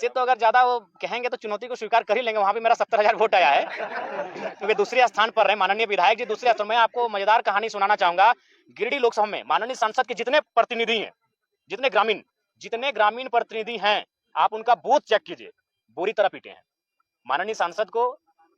वैसे तो अगर ज्यादा वो कहेंगे तो चुनौती को स्वीकार कर ही लेंगे, वहां भी मेरा 70,000 वोट आया है क्योंकि दूसरे स्थान पर रहे माननीय विधायक जी दूसरे स्थान। मैं आपको मजेदार कहानी सुनाना चाहूंगा। गिरिडीह लोकसभा में माननीय सांसद के जितने प्रतिनिधि हैं, जितने ग्रामीण प्रतिनिधि हैं, आप उनका बूथ चेक कीजिए, बुरी तरह पीटे हैं। माननीय सांसद को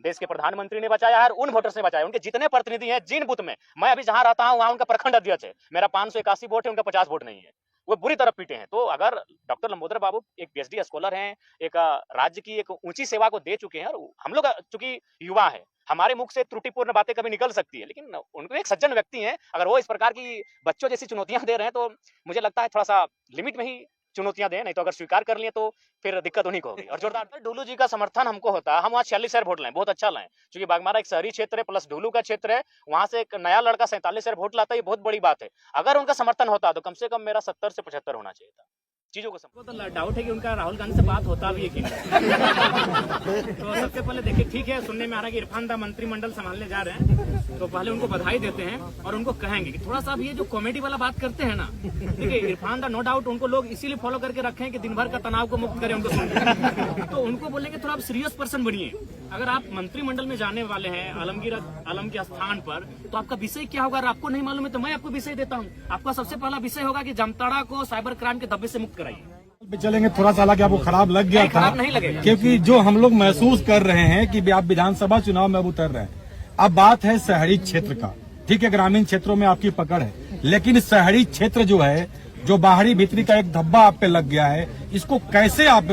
देश के प्रधानमंत्री ने बचाया है, उन वोटर्स ने बचाया। उनके जितने प्रतिनिधि हैं, जिन बूथ में मैं अभी जहां रहता हूं, वहां उनका प्रखंड अध्यक्ष है, मेरा 581 वोट है, उनका 50 वोट नहीं है। वो बुरी तरह पीटे हैं। तो अगर डॉक्टर लंबोदर बाबू एक पीएचडी स्कॉलर हैं, एक राज्य की एक ऊंची सेवा को दे चुके हैं, और हम लोग चूंकि युवा है, हमारे मुख से त्रुटिपूर्ण बातें कभी निकल सकती है, लेकिन उनको एक सज्जन व्यक्ति हैं, अगर वो इस प्रकार की बच्चों जैसी चुनौतियां दे रहे हैं, तो मुझे लगता है थोड़ा सा लिमिट में ही चुनौतियां दें, नहीं तो अगर स्वीकार कर लिए तो फिर दिक्कत उन्हीं को होगी। और जोरदार डुलू जी का समर्थन हमको होता है, हम वहाँ 46,000 वोट लाए, बहुत अच्छा लाए, क्योंकि बागमारा एक शहरी क्षेत्र है प्लस डुलू का क्षेत्र है, वहां से एक नया लड़का 47,000 वोट लाता है, ये बहुत बड़ी बात है। अगर उनका समर्थन होता तो कम से कम मेरा 70 से 75 होना चाहिए था। चीजों को सबको तो डाउट है कि उनका राहुल गांधी से बात होता भी है कि नहीं। तो सबसे पहले देखिए, ठीक है, सुनने में आ रहा है कि इरफान दा मंत्रिमंडल संभालने जा रहे हैं, तो पहले उनको बधाई देते हैं और उनको कहेंगे कि थोड़ा सा भी ये जो कॉमेडी वाला बात करते हैं ना, देखिए इरफान दा नो डाउट उनको लोग इसीलिए फॉलो करके रखे हैं कि दिन भर का तनाव को मुक्त करें उनको सुन। तो उनको बोलेंगे थोड़ा आप सीरियस पर्सन बनिए। अगर आप मंत्रिमंडल में जाने वाले हैं आलम के स्थान पर, तो आपका विषय क्या होगा? अगर आपको नहीं मालूम है तो मैं आपको विषय देता हूँ। आपका सबसे पहला विषय होगा कि जामताड़ा को साइबर क्राइम के धब्बे से मुक्त कराइए। चलेंगे थोड़ा सा, हालांकि आपको खराब लग गया था, खराब नहीं लगेगा, क्योंकि जो हम लोग महसूस कर रहे हैं कि आप विधानसभा चुनाव में अब उतर रहे हैं। अब बात है शहरी क्षेत्र का, ठीक है, ग्रामीण क्षेत्रों में आपकी पकड़ है, लेकिन शहरी क्षेत्र जो है, जो बाहरी भीतरी का एक धब्बा आप पे लग गया है, इसको कैसे आप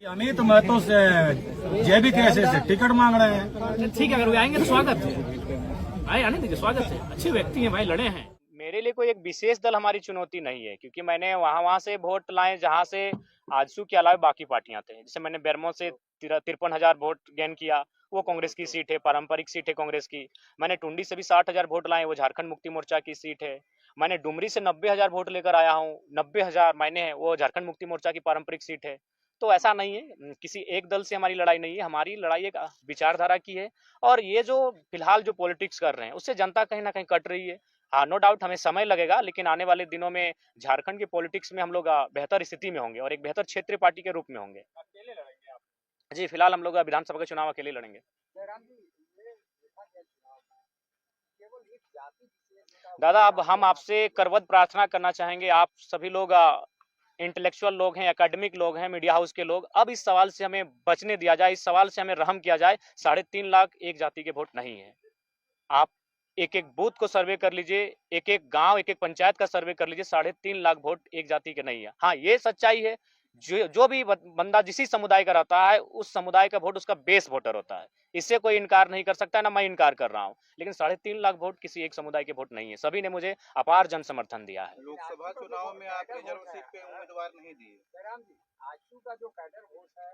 अमित महतो से जैविक ऐसे से टिकट मांग रहे हैं? ठीक है, अगर आएंगे तो स्वागत है, आए आने दीजिए, स्वागत है, अच्छे व्यक्ति हैं भाई, लड़े हैं। मेरे लिए कोई एक विशेष दल हमारी चुनौती नहीं है, क्योंकि मैंने वहां से वोट लाए जहां से आजसू के अलावा बाकी पार्टियां थे। जैसे मैंने बेरमो से 53,000 वोट गेन किया, वो कांग्रेस की सीट है, पारंपरिक सीट है कांग्रेस की। मैंने टुंडी से भी 60,000 वोट लाए, वो झारखंड मुक्ति मोर्चा की सीट है। मैंने डुमरी से 90,000 वोट लेकर आया हूँ, 90,000 मायने हैं, वो झारखंड मुक्ति मोर्चा की पारंपरिक सीट है। तो ऐसा नहीं है, किसी एक दल से हमारी लड़ाई नहीं है, हमारी लड़ाई एक विचारधारा की है। और ये जो फिलहाल जो पॉलिटिक्स कर रहे हैं, उससे जनता कहीं ना कहीं कट रही है। हाँ, नो डाउट हमें समय लगेगा, लेकिन आने वाले दिनों में झारखंड के पॉलिटिक्स में हम लोग बेहतर स्थिति में होंगे और एक बेहतर क्षेत्रीय पार्टी के रूप में होंगे। अकेले लड़ेंगे आप? जी, फिलहाल हम लोग विधानसभा का चुनाव अकेले लड़ेंगे। दादा, अब हम आपसे करवत प्रार्थना करना चाहेंगे, आप सभी लोग इंटेलेक्चुअल लोग हैं, एकेडमिक लोग हैं, मीडिया हाउस के लोग, अब इस सवाल से हमें बचने दिया जाए, इस सवाल से हमें रहम किया जाए। 3.5 लाख एक जाति के वोट नहीं है। आप एक एक बूथ को सर्वे कर लीजिए, एक एक गांव, एक एक पंचायत का सर्वे कर लीजिए, 3.5 लाख वोट एक जाति के नहीं है। हाँ, ये सच्चाई है, जो भी बंदा जिस समुदाय का रहता है, उस समुदाय का वोट उसका बेस वोटर होता है। इससे कोई इनकार नहीं कर सकता, ना मैं इनकार कर रहा हूँ। लेकिन 3.5 लाख वोट किसी एक समुदाय के वोट नहीं है, सभी ने मुझे अपार जन समर्थन दिया है। लोकसभा चुनाव में आप रिजर्व सीट पे उम्मीदवार नहीं दिए। जयराम जी, आजसू का जो कैडर वोट है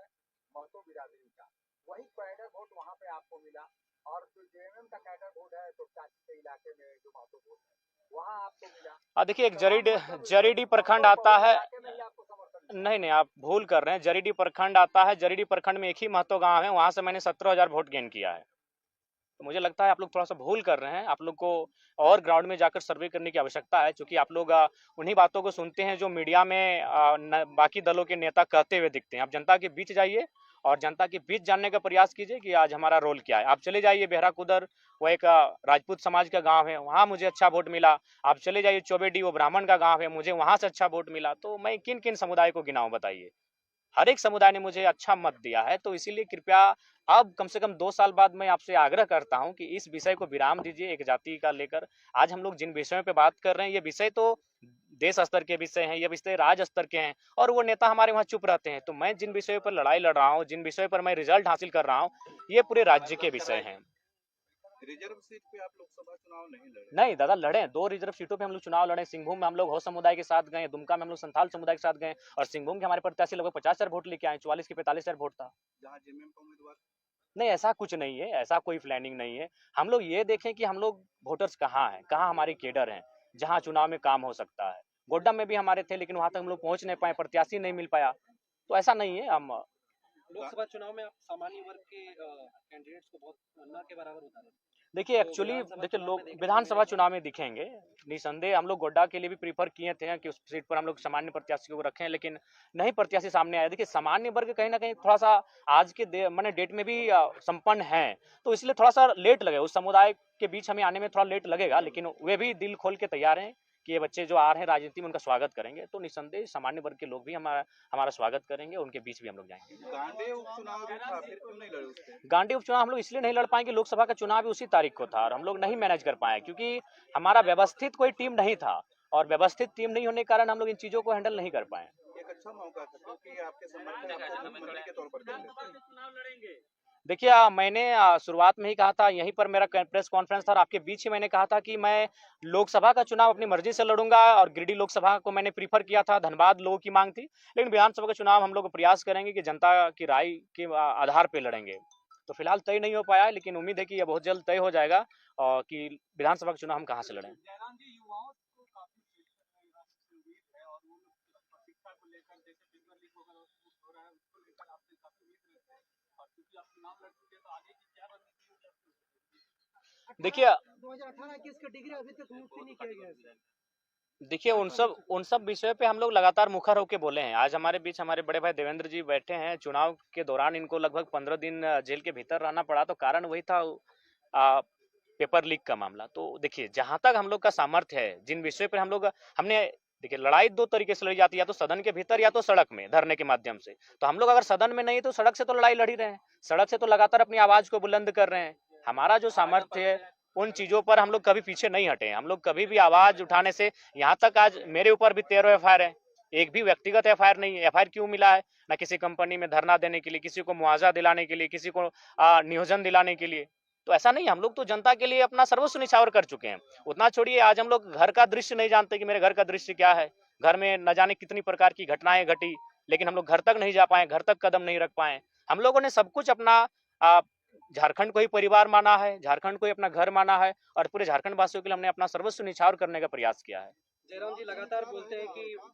महतो बिरादरी का, वही कैडर वोट वहाँ पे आपको मिला, और जो जेएमएम का कैडर वोट है तो चाची के इलाके में जो महतो वोट है वहाँ आपको मिला। देखिए, एक जरीडी प्रखंड आता है, नहीं, आप भूल कर रहे हैं। जरीडी प्रखंड आता है, जरीडी प्रखंड में एक ही महतो गांव है, वहां से मैंने 17,000 वोट गेन किया है। तो मुझे लगता है आप लोग थोड़ा सा भूल कर रहे हैं, आप लोग को और ग्राउंड में जाकर सर्वे करने की आवश्यकता है, क्योंकि आप लोग उन्हीं बातों को सुनते हैं जो मीडिया में बाकी दलों के नेता कहते हुए दिखते हैं। आप जनता के बीच जाइए और जनता के बीच जानने का प्रयास कीजिए कि आज हमारा रोल क्या है। आप चले जाइए बेहरा कुदर, वो एक राजपूत समाज का गांव है, वहां मुझे अच्छा वोट मिला। आप चले जाइए चौबेडी, वो ब्राह्मण का गांव है, मुझे वहां से अच्छा वोट मिला। तो मैं किन किन समुदाय को गिनाऊं बताइए? हर एक समुदाय ने मुझे अच्छा मत दिया है। तो इसीलिए कृपया अब कम से कम 2 साल बाद मैं आपसे आग्रह करता हूं कि इस विषय को विराम दीजिए एक जाति का लेकर। आज हम लोग जिन विषयों पे बात कर रहे हैं, ये विषय तो देश स्तर के विषय हैं, ये विषय राज्य स्तर के हैं, और वो नेता हमारे वहाँ चुप रहते हैं। तो मैं जिन विषयों पर लड़ाई लड़ रहा हूँ, जिन विषयों पर मैं रिजल्ट हासिल कर रहा हूँ, ये पूरे राज्य के विषय हैं। रिजर्व सीट पे आप लोकसभा चुनाव नहीं लड़े? नहीं दादा, लड़े, 2 रिजर्व सीटों पे हम लोग चुनाव लड़े। सिंहभूम में हम लोग हो समुदाय के साथ गए, दुमका में हम लोग संथाल समुदाय के साथ गए, और सिंहभूम के हमारे प्रत्याशी लगभग 50,000 वोट लेके आए, 44 के 45,000 वोट था। जहाँ जेएमएम का उम्मीदवार नहीं, ऐसा कुछ नहीं है, ऐसा कोई प्लानिंग नहीं है। हम लोग ये देखें कि हम लोग वोटर्स कहाँ हैं, कहाँ हमारे केडर हैं, जहाँ चुनाव में काम हो सकता है। गोड्डा में भी हमारे थे, लेकिन वहां तक हम लोग पहुंच नहीं पाए, प्रत्याशी नहीं मिल पाया। तो ऐसा नहीं है। हम लोकसभा चुनाव में आप सामान्य वर्ग के कैंडिडेट्स को बहुत न के बराबर उतारे। देखिए एक्चुअली देखिए लोग विधानसभा चुनाव में दिखेंगे निसंदेह। हम लोग गोड्डा के लिए भी प्रीफर किए थे कि उस सीट पर हम लोग सामान्य प्रत्याशी को रखें, लेकिन नहीं प्रत्याशी सामने आए। देखिए सामान्य वर्ग कहीं ना कहीं थोड़ा सा आज के मैंने डेट में भी संपन्न है, तो इसलिए थोड़ा सा लेट लगे। उस समुदाय के बीच हमें आने में थोड़ा लेट लगेगा, लेकिन वे भी दिल खोल के तैयार हैं कि ये बच्चे जो आ रहे हैं राजनीति में उनका स्वागत करेंगे। तो निसंदेह सामान्य वर्ग के लोग भी हमारा स्वागत करेंगे, उनके बीच भी हम लोग जाएंगे। गांडे उपचुनाव भी था, फिर क्यों नहीं लड़े उस पे? गांडी उपचुनाव हम लोग इसलिए नहीं लड़ पाएंगे, लोकसभा का चुनाव भी उसी तारीख को था और हम लोग नहीं मैनेज कर पाए, क्योंकि हमारा व्यवस्थित कोई टीम नहीं था और व्यवस्थित टीम नहीं होने के कारण हम लोग इन चीजों को हैंडल नहीं कर पाए। एक अच्छा मौका था क्योंकि आपके समर्थक आपको मुख्यमंत्री के तौर पर देते थे। देखिए मैंने शुरुआत में ही कहा था, यहीं पर मेरा प्रेस कॉन्फ्रेंस था और आपके बीच ही मैंने कहा था कि मैं लोकसभा का चुनाव अपनी मर्जी से लड़ूंगा और गिरिडीह लोकसभा को मैंने प्रीफर किया था, धनबाद लोगों की मांग थी। लेकिन विधानसभा का चुनाव हम लोग प्रयास करेंगे कि जनता की राय के आधार पर लड़ेंगे। तो फिलहाल तय नहीं हो पाया, लेकिन उम्मीद है कि यह बहुत जल्द तय हो जाएगा और कि विधानसभा का चुनाव हम कहाँ से लड़ें। देखिए 2018-21 का डिग्री अभी तक मुक्त नहीं किया गया है। देखिए उन सब विषयों पे हम लोग लगातार मुखर होकर बोले हैं। आज हमारे बीच हमारे बड़े भाई देवेंद्र जी बैठे हैं। चुनाव के दौरान इनको लगभग 15 दिन जेल के भीतर रहना पड़ा, तो कारण वही था पेपर लीक का मामला। तो देखिए जहां तक हम लोग का सामर्थ्य है, जिन विषयों पर हमने देखिए लड़ाई दो तरीके से लड़ी जाती है, या तो सदन के भीतर या तो सड़क में धरने के माध्यम से। तो हम लोग अगर सदन में नहीं तो सड़क से तो लड़ाई लड़ ही रहे हैं, सड़क से तो लगातार अपनी आवाज को बुलंद कर रहे हैं। हमारा जो सामर्थ्य है उन चीजों पर हम लोग कभी पीछे नहीं हटे। हम लोग कभी भी आवाज उठाने से, यहाँ तक आज मेरे ऊपर भी 13 एफआईआर है, एक भी व्यक्तिगत एफआईआर नहीं है। एफआईआर क्यों मिला है? ना किसी कंपनी में धरना देने के लिए, किसी को मुआवजा दिलाने के लिए, किसी को नियोजन दिलाने के लिए। तो ऐसा नहीं, हम लोग तो जनता के लिए अपना सर्वस्व निछावर कर चुके हैं। उतना छोड़िए, आज हम लोग घर का दृश्य नहीं जानते कि मेरे घर का दृश्य क्या है। घर में न जाने कितनी प्रकार की घटनाएं घटी, लेकिन हम लोग घर तक नहीं जा पाए, घर तक कदम नहीं रख पाए। हम लोगों ने सब कुछ अपना झारखंड को ही परिवार माना है, झारखंड को ही अपना घर माना है और पूरे झारखंड वासियों के लिए हमने अपना सर्वस्व निछावर करने का प्रयास किया है। जयराम जी लगातार बोलते हैं कि